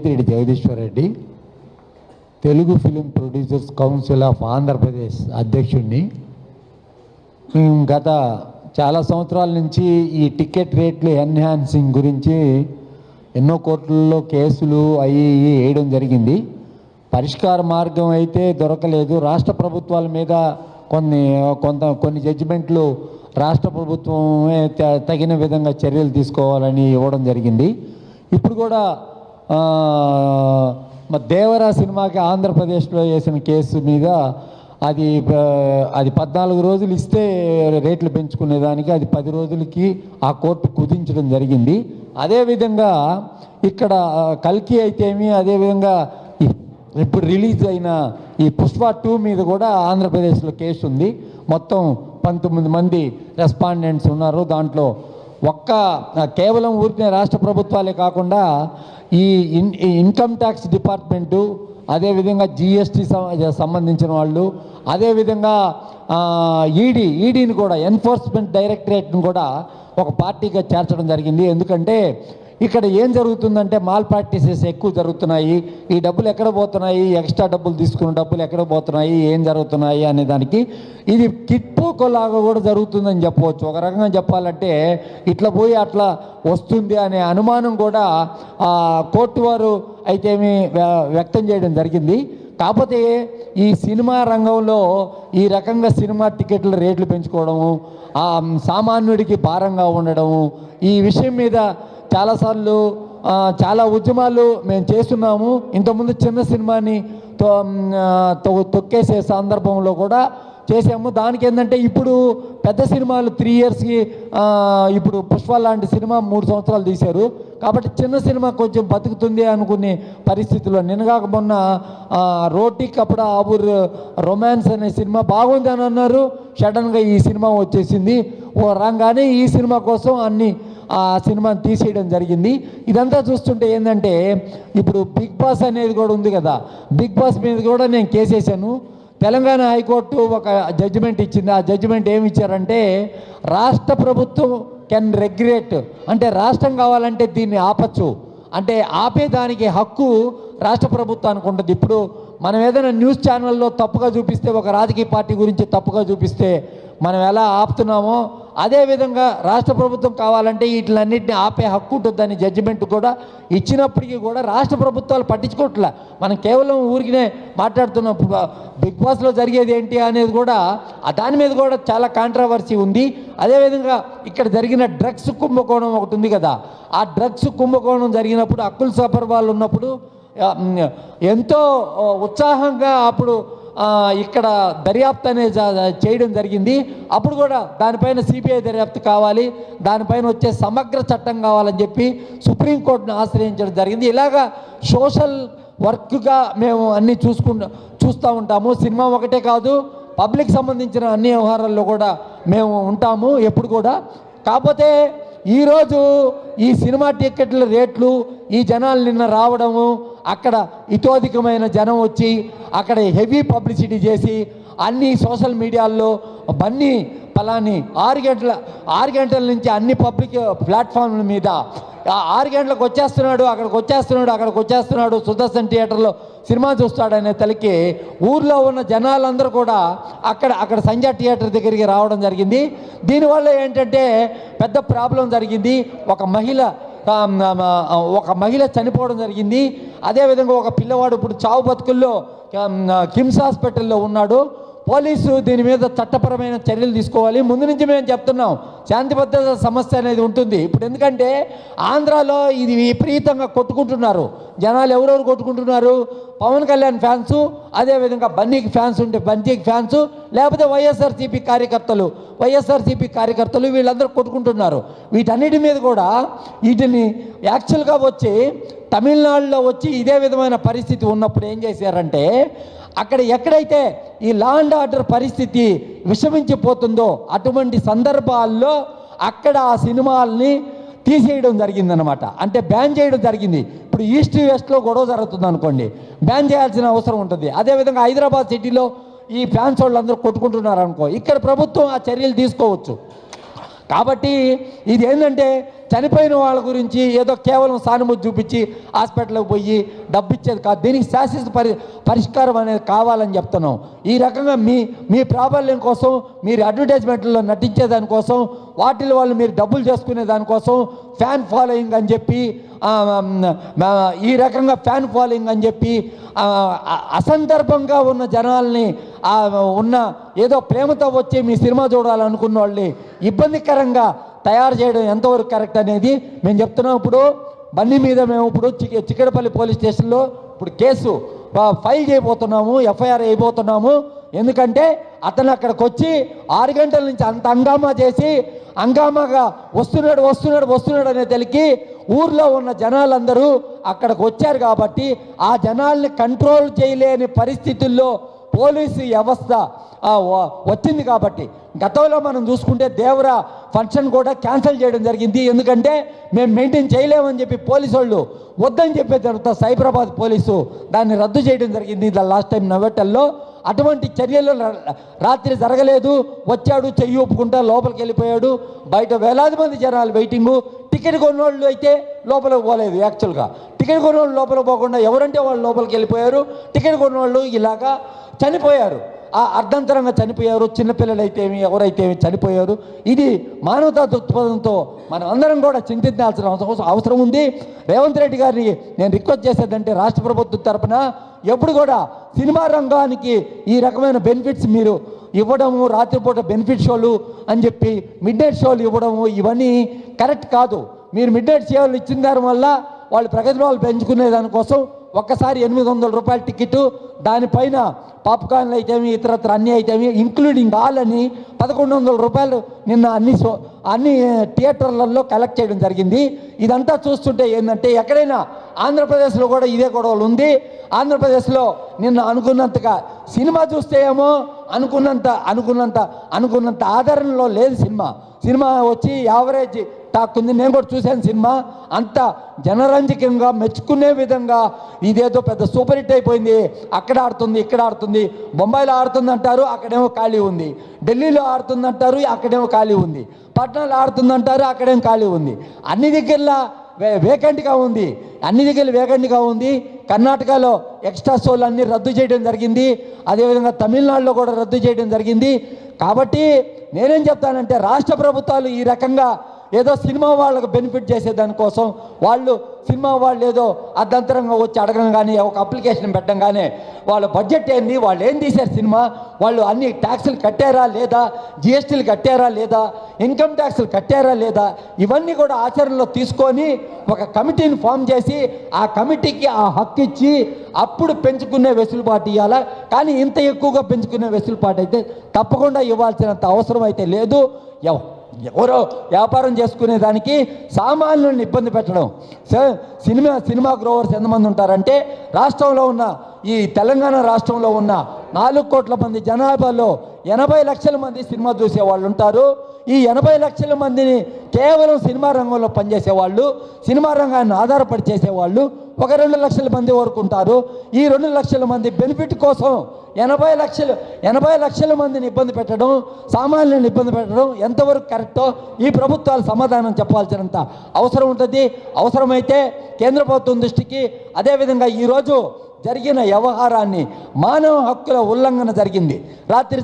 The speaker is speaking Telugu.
Peddireddy Jagadishwar Reddy, Telugu film producers council of Andhra Pradesh అధ్యక్షుడిని. గత చాలా సంవత్సరాల నుంచి ఈ టికెట్ రేట్లు ఎన్హాన్సింగ్ గురించి ఎన్నో కోర్టుల్లో కేసులు వేయడం జరిగింది. పరిష్కార మార్గం అయితే దొరకలేదు. రాష్ట్ర ప్రభుత్వాల మీద కొన్ని జడ్జిమెంట్లు రాష్ట్ర ప్రభుత్వమే తగిన విధంగా చర్యలు తీసుకోవాలని ఇవ్వడం జరిగింది. ఇప్పుడు కూడా దేవరా సినిమాకి ఆంధ్రప్రదేశ్లో వేసిన కేసు మీద అది 14 రోజులు ఇస్తే రేట్లు పెంచుకునేదానికి అది 10 రోజులకి ఆ కోర్టు కుదించడం జరిగింది. అదేవిధంగా ఇక్కడ కల్కి అయితేమి, అదేవిధంగా ఇప్పుడు రిలీజ్ అయిన ఈ పుష్ప 2 మీద కూడా ఆంధ్రప్రదేశ్లో కేసు ఉంది. మొత్తం 19 మంది రెస్పాండెంట్స్ ఉన్నారు. దాంట్లో కేవలం ఊరికే రాష్ట్ర ప్రభుత్వాలే కాకుండా ఈ ఇన్కమ్ ట్యాక్స్ డిపార్ట్మెంటు, అదేవిధంగా జిఎస్టీ సంబంధించిన వాళ్ళు, అదేవిధంగా ఈడీని కూడా, ఎన్ఫోర్స్మెంట్ డైరెక్టరేట్ని కూడా ఒక పార్టీగా చేర్చడం జరిగింది. ఎందుకంటే ఇక్కడ ఏం జరుగుతుందంటే మాల్ ప్రాక్టీసెస్ ఎక్కువ జరుగుతున్నాయి. ఈ డబ్బులు ఎక్కడ పోతున్నాయి, ఎక్స్ట్రా డబ్బులు తీసుకున్న డబ్బులు ఎక్కడ పోతున్నాయి, ఏం జరుగుతున్నాయి అనే దానికి ఇది కిట్పోకోలాగా కూడా జరుగుతుందని చెప్పవచ్చు. ఒక రకంగా చెప్పాలంటే ఇట్లా పోయి అట్లా వస్తుంది అనే అనుమానం కూడా కోర్టు వారు అయితే వ్యక్తం చేయడం జరిగింది. కాకపోతే ఈ సినిమా రంగంలో ఈ రకంగా సినిమా టికెట్ల రేట్లు పెంచుకోవడము, సామాన్యుడికి భారంగా ఉండడము, ఈ విషయం మీద చాలాసార్లు చాలా ఉద్యమాలు మేము చేస్తున్నాము. ఇంతకుముందు చిన్న సినిమాని తొక్కేసే సందర్భంలో కూడా చేసాము. దానికి ఏంటంటే ఇప్పుడు పెద్ద సినిమాలు 3 ఇయర్స్కి, ఇప్పుడు పుష్ప లాంటి సినిమా 3 సంవత్సరాలు తీశారు. కాబట్టి చిన్న సినిమా కొంచెం బతుకుతుంది అనుకునే పరిస్థితుల్లో నిన్నగాక మొన్న రోటీ కపడా ఆబూర్ రొమాన్స్ అనే సినిమా బాగుంది అని అన్నారు. సడన్గా ఈ సినిమా వచ్చేసింది. రాగానే ఈ సినిమా కోసం ఆ సినిమాని తీసేయడం జరిగింది. ఇదంతా చూస్తుంటే ఏంటంటే ఇప్పుడు బిగ్ బాస్ అనేది కూడా ఉంది కదా, బిగ్ బాస్ మీద కూడా నేను కేసేసాను. తెలంగాణ హైకోర్టు ఒక జడ్జిమెంట్ ఇచ్చింది. ఆ జడ్జిమెంట్ ఏమి ఇచ్చారంటే రాష్ట్ర ప్రభుత్వం కెన్ రెగ్యులేట్, అంటే రాష్ట్రం కావాలంటే దీన్ని ఆపచ్చు, అంటే ఆపేదానికి హక్కు రాష్ట్ర ప్రభుత్వానికి ఉంటుంది. ఇప్పుడు మనం ఏదైనా న్యూస్ ఛానల్లో తప్పుగా చూపిస్తే, ఒక రాజకీయ పార్టీ గురించి తప్పుగా చూపిస్తే మనం ఎలా ఆపుతున్నామో అదేవిధంగా రాష్ట్ర ప్రభుత్వం కావాలంటే వీటిలన్నింటినీ ఆపే హక్కు ఉంటుందని జడ్జిమెంట్ కూడా ఇచ్చినప్పటికీ కూడా రాష్ట్ర ప్రభుత్వాలు పట్టించుకోవట్లే. మనం కేవలం ఊరికినే మాట్లాడుతున్నాం. బిగ్ బాస్లో జరిగేది ఏంటి అనేది కూడా దాని మీద కూడా చాలా కాంట్రవర్సీ ఉంది. అదేవిధంగా ఇక్కడ జరిగిన డ్రగ్స్ కుంభకోణం ఒకటి ఉంది కదా, ఆ డ్రగ్స్ కుంభకోణం జరిగినప్పుడు అకుల్ సబర్వాల్ ఉన్నప్పుడు ఎంతో ఉత్సాహంగా అప్పుడు ఇక్కడ దర్యాప్తు అనేది చేయడం జరిగింది. అప్పుడు కూడా దానిపైన సిబిఐ దర్యాప్తు కావాలి, దానిపైన వచ్చే సమగ్ర చట్టం కావాలని చెప్పి సుప్రీంకోర్టును ఆశ్రయించడం జరిగింది. ఇలాగా సోషల్ వర్క్గా మేము అన్నీ చూస్తూ ఉంటాము. సినిమా ఒకటే కాదు, పబ్లిక్ సంబంధించిన అన్ని వ్యవహారాల్లో కూడా మేము ఉంటాము ఎప్పుడు కూడా. కాకపోతే ఈరోజు ఈ సినిమా టికెట్ల రేట్లు, ఈ జనాలు నిన్న రావడము, అక్కడ ఇతోధికమైన జనం వచ్చి అక్కడ హెవీ పబ్లిసిటీ చేసి అన్ని సోషల్ మీడియాల్లో బన్నీ పలాని 6 గంటల నుంచి అన్ని పబ్లిక్ ప్లాట్ఫామ్ల మీద 6 గంటలకు అక్కడికి వచ్చేస్తున్నాడు సుదర్శన్ థియేటర్లో సినిమా చూస్తాడనే తలకి ఊర్లో ఉన్న జనాలందరూ కూడా అక్కడ సంజయ్ థియేటర్ దగ్గరికి రావడం జరిగింది. దీనివల్ల ఏంటంటే పెద్ద ప్రాబ్లం జరిగింది. ఒక మహిళ చనిపోవడం జరిగింది. అదేవిధంగా ఒక పిల్లవాడు ఇప్పుడు చావు బతుకుల్లో కిమ్స్ హాస్పిటల్లో ఉన్నాడు. పోలీసు దీని మీద చట్టపరమైన చర్యలు తీసుకోవాలి. ముందు నుంచి మేము చెప్తున్నాం, శాంతి భద్రత సమస్య అనేది ఉంటుంది. ఇప్పుడు ఎందుకంటే ఆంధ్రాలో ఇది విపరీతంగా కొట్టుకుంటున్నారు జనాలు. ఎవరెవరు కొట్టుకుంటున్నారు? పవన్ కళ్యాణ్ ఫ్యాన్సు, అదేవిధంగా బన్నీకి ఫ్యాన్స్ ఉంటే బన్నీకి ఫ్యాన్సు, లేకపోతే వైఎస్ఆర్సీపీ కార్యకర్తలు వీళ్ళందరూ కొట్టుకుంటున్నారు. వీటన్నిటి మీద కూడా వీటిని యాక్చువల్గా వచ్చి తమిళనాడులో వచ్చి ఇదే విధమైన పరిస్థితి ఉన్నప్పుడు ఏం చేశారంటే అక్కడ ఎక్కడైతే ఈ లా అండ్ ఆర్డర్ పరిస్థితి విషమించిపోతుందో అటువంటి సందర్భాల్లో అక్కడ ఆ సినిమాల్ని తీసేయడం జరిగిందనమాట. అంటే బ్యాన్ చేయడం జరిగింది. ఇప్పుడు ఈస్ట్ వెస్ట్లో గొడవ జరుగుతుంది అనుకోండి, బ్యాన్ చేయాల్సిన అవసరం ఉంటుంది. అదేవిధంగా హైదరాబాద్ సిటీలో ఈ ఫ్యాన్స్ వాళ్ళందరూ కొట్టుకుంటున్నారు అనుకో, ఇక్కడ ప్రభుత్వం ఆ చర్యలు తీసుకోవచ్చు. కాబట్టి ఇది ఏంటంటే చనిపోయిన వాళ్ళ గురించి ఏదో కేవలం సానుభూతి చూపించి హాస్పిటల్కి పోయి డబ్బు ఇచ్చేది కాదు. దీనికి శాశ్వత పరిష్కారం అనేది కావాలని చెప్తున్నాం. ఈ రకంగా మీ ప్రాబల్యం కోసం, మీరు అడ్వర్టైజ్మెంట్లో నటించేదానికోసం, వాటిలో వాళ్ళు మీరు డబ్బులు చేసుకునే దానికోసం ఫ్యాన్ ఫాలోయింగ్ అని చెప్పి, ఈ రకంగా ఫ్యాన్ ఫాలోయింగ్ అని చెప్పి అసందర్భంగా ఉన్న జనాల్ని ఉన్న ఏదో ప్రేమతో వచ్చి మీ సినిమా చూడాలనుకున్న వాళ్ళని ఇబ్బందికరంగా తయారు చేయడం ఎంతవరకు కరెక్ట్ అనేది మేము చెప్తున్నాం. ఇప్పుడు బన్నీ మీద మేము ఇప్పుడు చిక్కడపల్లి పోలీస్ స్టేషన్లో ఇప్పుడు కేసు ఫైల్ చేయబోతున్నాము, ఎఫ్ఐఆర్ అయిపోతున్నాము. ఎందుకంటే అతను అక్కడికి వచ్చి 6 గంటల నుంచి అంత హంగామా చేసి హంగామాగా వస్తున్నాడు అనే తెలికి ఊర్లో ఉన్న జనాలందరూ అక్కడికి వచ్చారు. కాబట్టి ఆ జనాల్ని కంట్రోల్ చేయలేని పరిస్థితుల్లో పోలీసు వ్యవస్థ వచ్చింది. కాబట్టి గతంలో మనం చూసుకుంటే దేవరా ఫంక్షన్ కూడా క్యాన్సిల్ చేయడం జరిగింది. ఎందుకంటే మేము మెయింటైన్ చేయలేమని చెప్పి పోలీసు వాళ్ళు వద్దని చెప్పే తర్వాత సైబరాబాద్ పోలీసు దాన్ని రద్దు చేయడం జరిగింది లాస్ట్ టైం నవెటల్లో. అటువంటి చర్యలు రాత్రి జరగలేదు. వచ్చాడు, చెయ్యి ఒప్పుకుంటా లోపలికి వెళ్ళిపోయాడు. బయట వేలాది మంది జనాలు వెయిటింగు. టికెట్ కొన్నోళ్ళు అయితే లోపలికి పోలేదు. యాక్చువల్గా టికెట్ కొన్నోళ్ళు లోపలికి పోకుండా ఎవరంటే వాళ్ళు లోపలికి వెళ్ళిపోయారు. టికెట్ కొన్నోళ్ళు ఇలాగా చనిపోయారు, అర్ధంతరంగా చనిపోయారు. చిన్నపిల్లలు అయితేమి ఎవరైతేమి చనిపోయారు. ఇది మానవతా దృక్పథంతో మనం అందరం కూడా చింతించాల్సిన అవసరం ఉంది. రేవంత్ రెడ్డి గారిని నేను రిక్వెస్ట్ చేసేదంటే రాష్ట్ర ప్రభుత్వం తరఫున ఎప్పుడు కూడా సినిమా రంగానికి ఈ రకమైన బెనిఫిట్స్ మీరు ఇవ్వడము, రాత్రిపూట బెనిఫిట్ షోలు అని చెప్పి మిడ్ నైట్ షోలు ఇవ్వడము ఇవన్నీ కరెక్ట్ కాదు. మీరు మిడ్ నైట్ షోలు ఇచ్చిన దాని వల్ల వాళ్ళు ప్రగతి వాళ్ళు పెంచుకునే దానికోసం ఒక్కసారి 800 రూపాయల టికెట్, దానిపైన పాప్కార్న్లు అయితేమి ఇతరత్ర అన్నీ అయితేమి ఇంక్లూడింగ్ ఆల్ అని 1100 రూపాయలు నిన్న అన్ని థియేటర్లలో కలెక్ట్ చేయడం జరిగింది. ఇదంతా చూస్తుంటే ఏంటంటే ఎక్కడైనా ఆంధ్రప్రదేశ్లో కూడా ఇదే గొడవలు ఉంది. ఆంధ్రప్రదేశ్లో నిన్న అనుకున్నంతగా సినిమా చూస్తే ఏమో అనుకున్నంత ఆదరణలో లేదు. సినిమా వచ్చి యావరేజ్ టాక్ ఉంది. నేను కూడా చూశాను సినిమా. అంత జనరంజకంగా మెచ్చుకునే విధంగా ఇదేదో పెద్ద సూపర్ హిట్ అయిపోయింది. అక్కడ ఆడుతుంది, ఇక్కడ ఆడుతుంది. బొంబాయిలో ఆడుతుంది అంటారు, అక్కడేమో ఖాళీ ఉంది. ఢిల్లీలో ఆడుతుంది అంటారు, అక్కడేమో ఖాళీ ఉంది. పట్నాలో ఆడుతుంది అంటారు, అక్కడేమో ఖాళీ ఉంది. అన్ని దగ్గరలా వేకెంట్గా ఉంది. కర్ణాటకలో ఎక్స్ట్రా షోలు అన్నీ రద్దు చేయడం జరిగింది. అదేవిధంగా తమిళనాడులో కూడా రద్దు చేయడం జరిగింది. కాబట్టి నేనేం చెప్తానంటే రాష్ట్ర ప్రభుత్వాలు ఈ రకంగా ఏదో సినిమా వాళ్ళకు బెనిఫిట్ చేసేదానికోసం సినిమా వాళ్ళు ఏదో అర్ధంతరంగా వచ్చి అడగడం కానీ, ఒక అప్లికేషన్ పెట్టడం కానీ, వాళ్ళ బడ్జెట్ ఏంది, వాళ్ళు ఏం తీశారు సినిమా, వాళ్ళు అన్ని ట్యాక్సులు కట్టారా లేదా, జిఎస్టీలు కట్టారా లేదా, ఇన్కమ్ ట్యాక్సులు కట్టారా లేదా, ఇవన్నీ కూడా ఆచరణలో తీసుకొని ఒక కమిటీని ఫామ్ చేసి ఆ కమిటీకి ఆ హక్కు ఇచ్చి అప్పుడు పెంచుకునే వెసులుబాటు ఇవ్వాలా. కానీ ఇంత ఎక్కువగా పెంచుకునే వెసులుబాటు అయితే తప్పకుండా ఇవ్వాల్సినంత అవసరం అయితే లేదు. ఎవరో వ్యాపారం చేసుకునే దానికి సామాన్యులను ఇబ్బంది పెట్టడం. సినిమా గ్రోవర్స్ ఎంతమంది ఉంటారంటే రాష్ట్రంలో ఉన్న ఈ తెలంగాణ రాష్ట్రంలో ఉన్న 4 కోట్ల మంది జనాభాలో 80 లక్షల మంది సినిమా చూసే వాళ్ళు ఉంటారు. ఈ 80 లక్షల మందిని కేవలం సినిమా రంగంలో పనిచేసేవాళ్ళు, సినిమా రంగాన్ని ఆధారపడి చేసేవాళ్ళు ఒక 2 లక్షల మంది వరకు ఉంటారు. ఈ 2 లక్షల మంది బెనిఫిట్ కోసం 80 లక్షల మందిని ఇబ్బంది పెట్టడం, సామాన్యులను ఇబ్బంది పెట్టడం ఎంతవరకు కరెక్టో ఈ ప్రభుత్వాలు సమాధానం చెప్పాల్సినంత అవసరం ఉంటుంది. అవసరమైతే కేంద్ర ప్రభుత్వం దృష్టికి, అదేవిధంగా ఈరోజు జరిగిన వ్యవహారాన్ని మానవ హక్కుల ఉల్లంఘన జరిగింది. రాత్రి